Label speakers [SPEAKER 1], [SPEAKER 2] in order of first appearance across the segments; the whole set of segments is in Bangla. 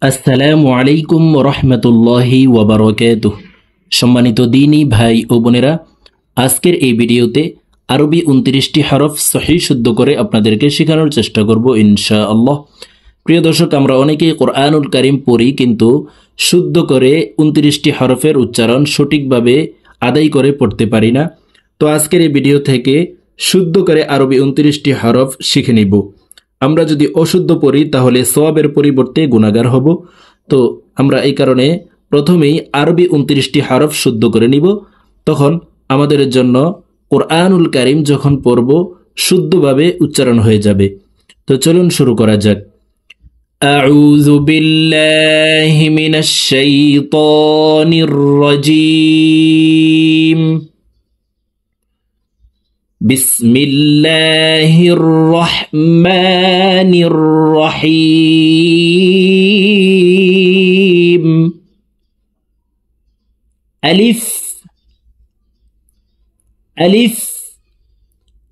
[SPEAKER 1] আসসালামু আলাইকুম রহমতুল্লাহি ওয়াবারাকাতুহ। সম্মানিত দিনী ভাই ও বোনেরা, আজকের এই ভিডিওতে আরবি 29টি হরফ সহিহ শুদ্ধ করে আপনাদেরকে শেখানোর চেষ্টা করব ইনশাআল্লাহ। প্রিয় দর্শক, আমরা অনেকেই কোরআনুল কারীম পড়ি, কিন্তু শুদ্ধ করে 29টি হরফের উচ্চারণ সঠিকভাবে আদায় করে পড়তে পারি না। তো আজকের এই ভিডিও থেকে শুদ্ধ করে আরবি 29টি হরফ শিখে নিব। আমরা যদি অশুদ্ধ পড়ি তাহলে সওয়াবের পরিবর্তে গুনাহগার হব। তো আমরা এই কারণে প্রথমেই আরবি 29টি হরফ শুদ্ধ করে নিব, তখন আমাদের জন্য কোরআনুল কারীম যখন পড়ব শুদ্ধভাবে উচ্চারণ হয়ে যাবে। তো চলুন শুরু করা যাক। আউযু বিল্লাহি মিনাশ শাইতানির রাজীম। বিসমিল্লাহির রহমানির রহিম। আলিফ আলিফ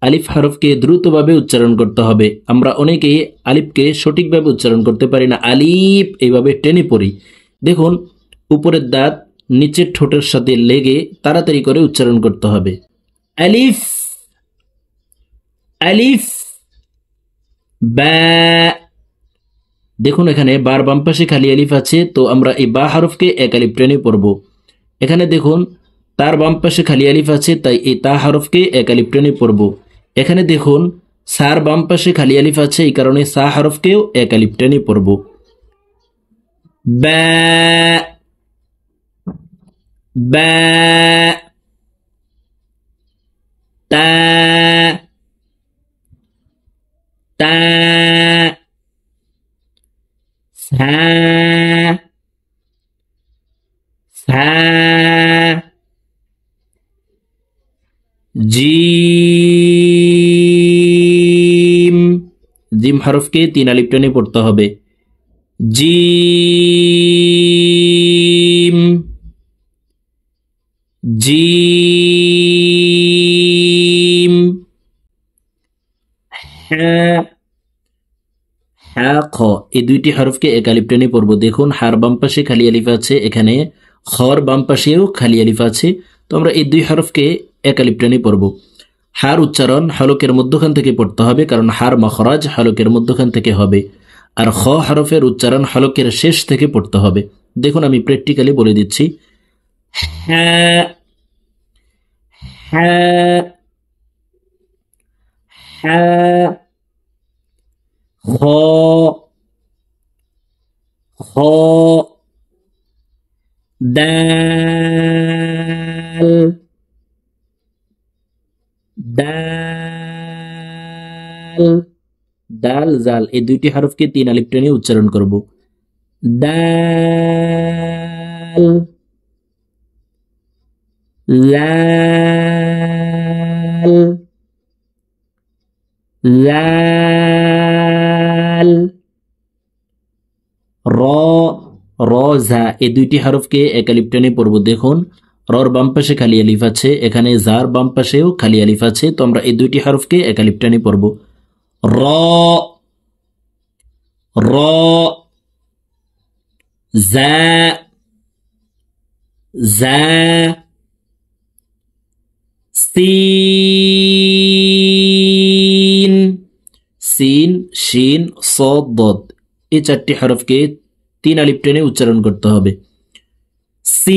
[SPEAKER 1] আলিফ হরফকে দ্রুতভাবে উচ্চারণ করতে হবে। আমরা অনেকেই আলিফকে সঠিকভাবে উচ্চারণ করতে পারি না, আলিফ এইভাবে টেনে পড়ি। দেখুন, উপরের দাঁত নিচের ঠোঁটের সাথে লেগে তাড়াতাড়ি করে উচ্চারণ করতে হবে। আলিফ আলিফ বা। দেখুন, এখানে বার বাম পাশে খালি আলিফ আছে, তো আমরা এই বা হরফকে এক আলিফ টেনে পড়ব। এখানে দেখুন, তার বাম পাশে খালি আলিফ আছে, তাই এই তা হরফকে এক আলিফ টেনে পড়ব। এখানে দেখুন, সার বাম পাশে খালি আলিফ আছে, এই কারণে সা হরফকেও এক আলিফ টেনে পড়ব। বা বা। তা তা। সা সা। জিম জিম হরফকে তিন আলিফ টেনে পড়তে হবে। Gym gym. হ্যাঁ হ্যাঁ খ, এই দুইটি হরফকে এক আলিফ টেনে পড়ব। দেখুন, হার বাম পাশে খালি আলিফ আছে, এখানে খর বাম পাশেও খালি আলিফ আছে, তো আমরা এই দুই হরফকে এক আলিফ টেনে পড়ব। হার উচ্চারণ হলকের মধ্যখান থেকে পড়তে হবে, কারণ হার মখরাজ হলকের মধ্যখান থেকে হবে। আর খ হরফের উচ্চারণ হলকের শেষ থেকে পড়তে হবে। দেখুন, আমি প্র্যাকটিক্যালি বলে দিচ্ছি। হ্যাঁ হ্যাঁ হ্যাঁ। খ খ। দাল দাল দাল জাল, এই দুইটি হরফকে তিন আলিফ টেনে উচ্চারণ করব। দাল লাল লাল। র র জা, এই দুইটি হরফকে এক আলিফ টেনে পড়ব। দেখুন, রর বাম পাশে খালি আলিফ আছে, এখানে জার বাম পাশেও খালি আলিফ আছে, তো আমরা এই দুইটি হরফকে এক আলিফ টেনে পড়ব। র র জা জা। সিন সিন শিন সদ দদ, এই চারটি হরফকে তিন আলিফ টেনে উচ্চারণ করতে হবে। সিন,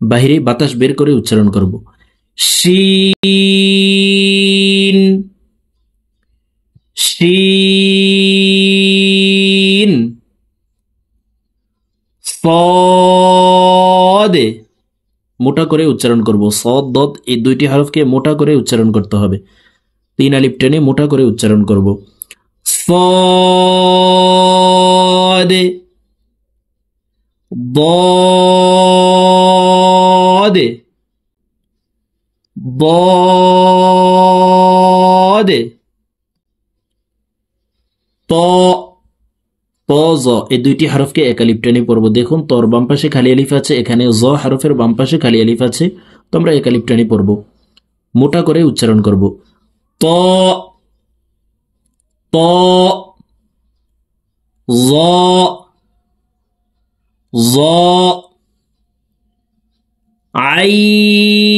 [SPEAKER 1] বাহিরে বাতাস বের করে উচ্চারণ করব। শিন শিন। সদ, মোটা করে উচ্চারণ করব। সদ দদ, এই দুইটি হরফকে মোটা করে উচ্চারণ করতে হবে। তিন আলিফ টেনে মোটা করে উচ্চারণ করব। صاد ضاد ضاد ط ত জ, এই দুইটি হরফকে এক আলিফ টেনে পড়ব। দেখুন, তর বাম পাশে খালি আলিফ আছে, এখানে জ হরফের বাম পাশে খালি আলিফ আছে, তো আমরা এক আলিফ টেনে পড়ব, মোটা করে উচ্চারণ করব। ত ত ظ ظ আইন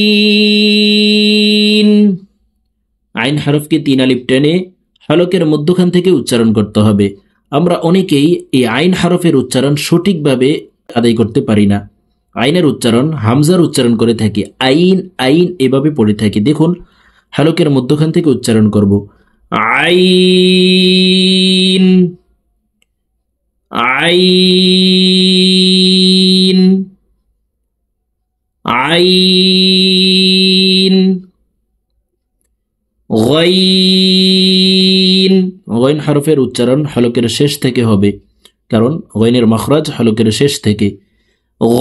[SPEAKER 1] আইন হরফকে 3 আলিফ টেনে হলকের মধ্যখান থেকে উচ্চারণ করতে হবে। আমরা অনেকেই এই আইন হরফের উচ্চারণ সঠিকভাবে আদায় করতে পারি না। আইনের উচ্চারণ হামজার উচ্চারণ করে থাকি, আইন আইন এভাবে পড়ে থাকি। দেখুন হলকের মধ্যখান থেকে উচ্চারণ করব, আইন আইন আইন গাইন গাইন হরফের উচ্চারণ হলকের শেষ থেকে হবে, কারণ গাইনের মাখরাজ হলকের শেষ থেকে।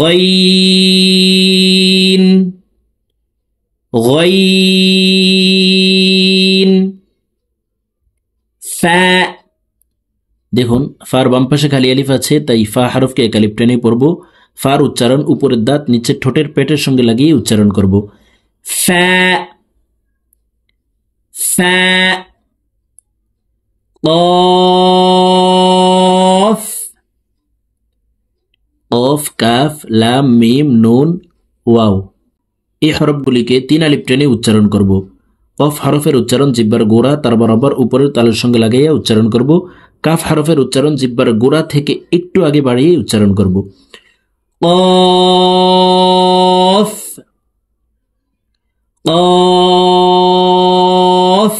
[SPEAKER 1] গাইন গাইন ফা দেখুন ফার বাম পাশে খালি আলিফ আছে, তাই ফা হরফকে এক আলিফ টেনে পড়ব। ফার উচ্চারণ উপরের দাঁত নিচের ঠোঁটের পেটের সঙ্গে লাগিয়ে উচ্চারণ করব, ফা ফা কফ কফ কাফ লাম মিম নুন ওয়াও। এই হরফগুলিকে 3 আলিফ টেনে উচ্চারণ করব। কফ হরফের উচ্চারণ জিহ্বার গোড়া তার বরাবর উপরের তালুর সঙ্গে লাগাইয়া উচ্চারণ করব। কাফ হরফের উচ্চারণ জিহ্বার গোড়া থেকে একটু আগে বাড়িয়ে উচ্চারণ করব। কফ কফ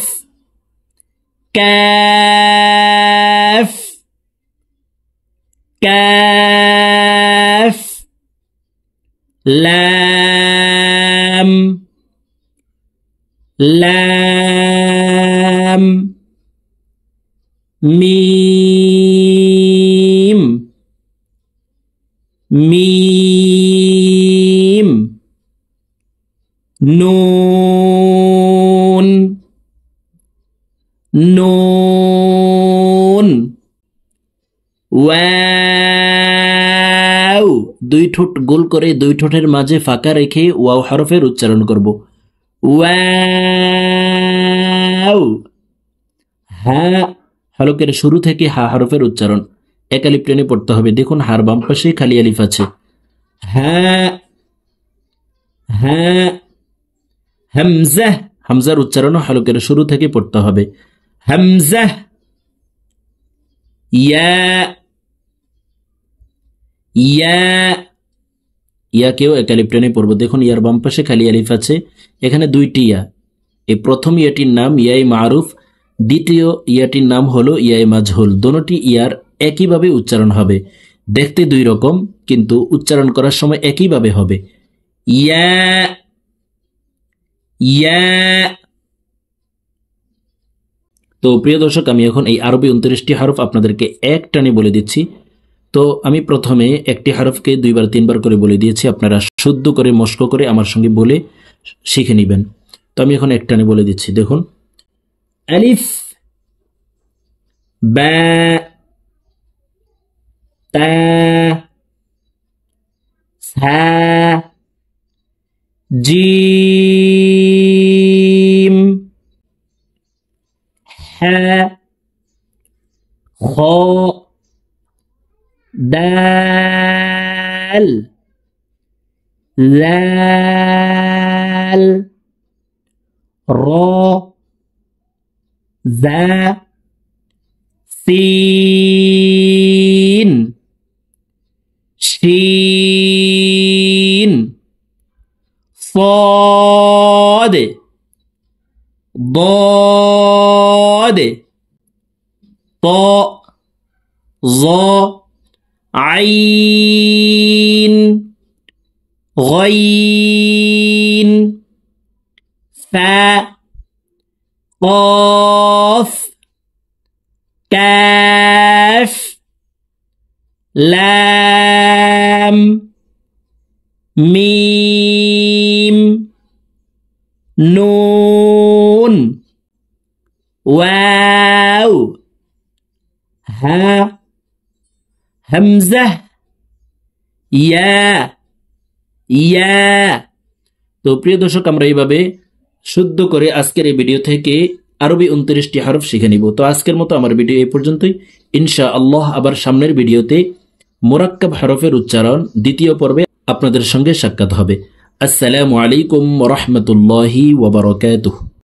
[SPEAKER 1] কাফ কাফ লাম লাম মিম মিম নুন নুন ওয়াও। 2 ঠোঁট গোল করে 2 ঠোঁটের মাঝে ফাঁকা রেখে ওয়াও হরফের উচ্চারণ করব, ওয়াও। হা হলকের শুরু থেকে হা হরফের উচ্চারণ এক আলিফ টেনে পড়তে হবে। দেখুন হার বাম পাশে খালি আলিফ আছে, হ্যাঁ হ্যাঁ। হামজা হামজার উচ্চারণ হলকের শুরু থেকে পড়তে হবে, হামজা। ইয়া ইয়া ইয়াকেও এক আলিফ টেনে পড়ব। দেখুন ইয়ার বাম পাশে খালি আলিফ আছে, এখানে 2টি ইয়া। এই প্রথম ইয়াটির নাম ইয়াই মারুফ, দ্বিতীয় ইয়াটির নাম হলো ইয়াই মাজহুল। দোনোটি ইয়ার একইভাবে উচ্চারণ হবে, দেখতে 2 রকম কিন্তু উচ্চারণ করার সময় একইভাবে হবে। ইয়া ইয়া। তো প্রিয় দর্শক, আমি এখন এই আরবি 29টি হরফ আপনাদেরকে এক টানে বলে দিচ্ছি। তো আমি প্রথমে একটি হরফকে 2বার 3বার করে বলে দিয়েছি, আপনারা শুদ্ধ করে মস্ক করে আমার সঙ্গে বলে শিখে নেবেন। তো আমি এখন এক টানে বলে দিচ্ছি। দেখুন আলিফ বা তা সা জিম হা খ দাল লাল র জা সিন শিন صاد ضاد طاء ظاء عين غين فاء قاف كاف لام ميم نون واو ها همزة ইয়া ইয়া। তো প্রিয় দর্শক, আমরা এইভাবে শুদ্ধ করে আজকের এই ভিডিও থেকে আরবি 29টি হরফ শিখে নিব। তো আজকের মতো আমার ভিডিও এই পর্যন্তই। ইনশাআল্লাহ আবার সামনের ভিডিওতে মুরাক্কাব হরফের উচ্চারণ দ্বিতীয় পর্বে আপনাদের সঙ্গে সাক্ষাৎ হবে। আসসালামু আলাইকুম ওয়া রাহমাতুল্লাহি ওয়া বারাকাতুহু।